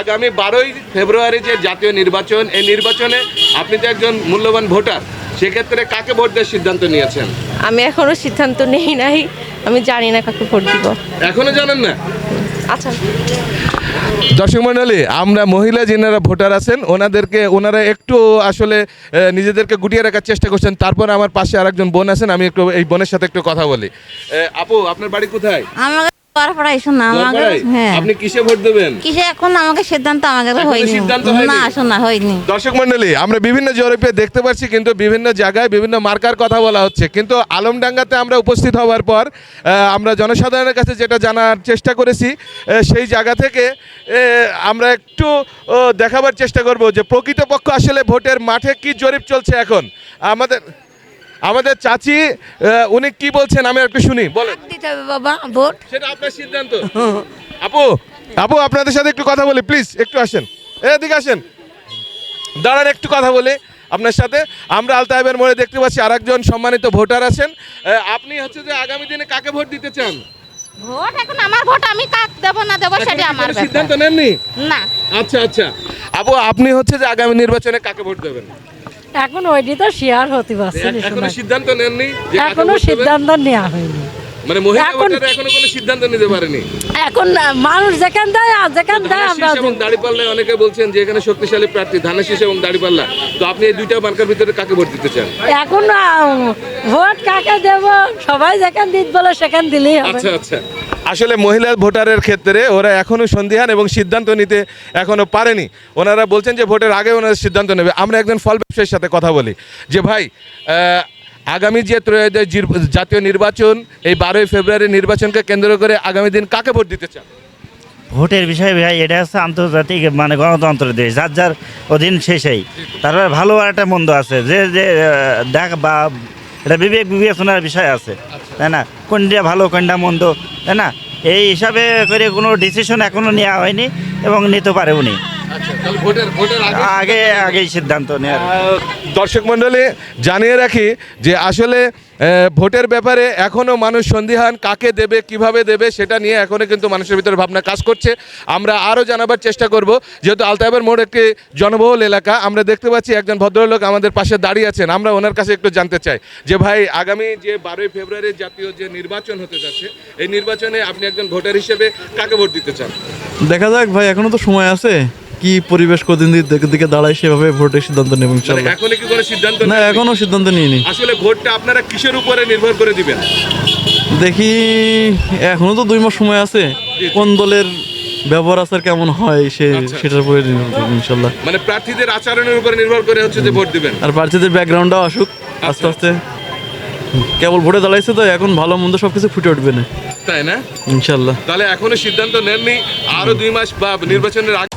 আগামী 12ই ফেব্রুয়ারি যে জাতীয় নির্বাচন, এই নির্বাচনে আপনি তো একজন মূল্যবান ভোটার, সেক্ষেত্রে কাকে ভোট দেওয়ার সিদ্ধান্ত নিয়েছেন? আমি এখনো সিদ্ধান্ত নেই নাই, আমি জানি না কাকে ভোট দিব। এখনো জানেন না? আচ্ছা, দর্শক মণ্ডলী, আমরা মহিলা যিনারা ভোটার আছেন ওনারা একটু আসলে নিজেদেরকে গুটিয়ে রাখার চেষ্টা করছেন। তারপর আমার পাশে আরেকজন বোন আছেন, আমি একটু এই বোনের সাথে একটু কথা বলি। আপু, আপনার বাড়ি কোথায়? আমাকে পড়াইছো না আমাকে। দোয়ারপাড়ায়? হ্যাঁ, আপনি কিসে ভোট দেবেন? কিসে এখন আমাকে সিদ্ধান্ত আমাকে এখনো হয়নি। সিদ্ধান্ত হয়নি? না, শোনা হয়নি। দর্শক মণ্ডলী, আমরা বিভিন্ন জরিপে দেখতে পাচ্ছি কিন্তু বিভিন্ন জায়গায় বিভিন্ন মার্কার কথা বলা হচ্ছে, কিন্তু আলমডাঙ্গাতে আমরা উপস্থিত হওয়ার পর আমরা জনসাধারণের কাছে যেটা জানার চেষ্টা করেছি, সেই জায়গা থেকে আমরা একটু দেখাবার চেষ্টা করব যে প্রকৃতপক্ষ আসলে ভোটের মাঠে কি জরিপ চলছে এখন। আমাদের চাচি উনি কি বলছেন আমি একটু শুনি, বলেন। দিতে হবে বাবা ভোট। সেটা আপনার সিদ্ধান্ত। আপু আপনাদের সাথে একটু কথা বলি, প্লিজ একটু আসেন, এদিকে আসেন, দাঁড়ান একটু কথা বলি আপনার সাথে। আমরা আলতায়েবের মোড়ে দেখতে পাচ্ছি আরেকজন সম্মানিত ভোটার আছেন। আপনি হচ্ছে যে আগামী দিনে কাকে ভোট দিতে চান? ভোট এখন আমার ভোট, আমি কাক দেব না দেব সেটা আমার ব্যাপার। সিদ্ধান্ত নেননি? না, আচ্ছা আপু, আপনি হচ্ছে যে আগামী নির্বাচনে কাকে ভোট দেবেন? এখন ওইটি তো শেয়ার হতে পারছে না, এখনো সিদ্ধান্ত নেননি যে কাকে এখনো ভোট দেবেন? সিদ্ধান্ত নেওয়া হয়নি। মানে মহিলা এখন- ভোটাররা এখনো কোনো সিদ্ধান্ত নিতে পারেনি। এখন মানুষ যেখান দেয় আর যেখান দেয় আমরা ধানের শীষ এবং দাঁড়িপাল্লায় অনেকে বলছেন যে এখানে শক্তিশালী প্রার্থী ধানের শীষ এবং দাঁড়িপাল্লা, তো আপনি এই দুইটা মার্কার ভিতরে কাকে ভোট দিতে চান? এখন ভোট কাকে দেব, সবাই যেখান দিত বলে সেখান দিলেই হবে। আচ্ছা আসলে মহিলা ভোটারের ক্ষেত্রে ওরা এখনো সন্দিহান এবং সিদ্ধান্ত নিতে এখনো পারেনি। ওনারা বলছেন যে ভোটের আগে ওনারা সিদ্ধান্ত নেবে। আমরা একজন ফল ব্যবসায়ীর সাথে কথা বলি যে ভাই, আগামী যে ত্রয়োদশ জাতীয় নির্বাচন, এই 12ই ফেব্রুয়ারি নির্বাচনকে কেন্দ্র করে আগামী দিন কাকে ভোট দিতে চান? ভোটের বিষয় ভাই, এটা হচ্ছে আন্তর্জাতিক মানে গণতন্ত্র দেশ, যার যার অধীন শেষেই। তারপরে ভালো আর একটা মন্দ আছে, যে দেখ বা এটা বিবেচনার বিষয় আছে, তাই না? কোনটা ভালো কোনটা মন্দ, তাই না? এই হিসাবে করে কোনো ডিসিশন এখনো নেওয়া হয়নি এবং নিতে পারে উনি। আগেই সিদ্ধান্ত নেওয়ার। দর্শক মণ্ডলী, জানিয়ে রাখি যে আসলে ভোটের ব্যাপারে এখনও মানুষ সন্দিহান, কাকে দেবে কিভাবে দেবে সেটা নিয়ে এখনও কিন্তু মানুষের ভিতরে ভাবনা কাজ করছে। আমরা আরও জানাবার চেষ্টা করব, যেহেতু আলতায়েবের মোড় একটি জনবহুল এলাকা। আমরা দেখতে পাচ্ছি একজন ভদ্রলোক আমাদের পাশে দাঁড়িয়ে আছেন, আমরা ওনার কাছে একটু জানতে চাই যে ভাই, আগামী যে 12ই ফেব্রুয়ারি জাতীয় যে নির্বাচন হতে যাচ্ছে, এই নির্বাচনে আপনি একজন ভোটার হিসেবে কাকে ভোট দিতে চান? দেখা যাক ভাই, এখনো তো সময় আছে, কি পরিবেশ কদিন দিকে দাঁড়ায় সেভাবে ভোটের সিদ্ধান্ত নেব ইনশাআল্লাহ। এখনো কি কোনো সিদ্ধান্ত না, নেননি? এখনো সিদ্ধান্ত নিইনি। আসলে ভোটটা আপনারা কিসের উপরে নির্ভর করে দিবেন? দেখি, এখনো তো 2 মাস সময় আছে, কোন দলের ব্যবহার আচার কেমন হয় সেটার উপরে নির্ভর করব ইনশাআল্লাহ। মানে প্রার্থীদের আচরণের উপরে নির্ভর করে হচ্ছে যে ভোট দিবেন। আর প্রার্থীদের ব্যাকগ্রাউন্ডটাও আসুক আস্তে আস্তে। কেবল ভোটে দাঁড়াইছে তো, এখন ভালো মন্দ সবকিছু ফুটে উঠবে না তাই না? ইনশাআল্লাহ। তাহলে এখনো সিদ্ধান্ত নেননি, আরো 2 মাস বা নির্বাচনের আগে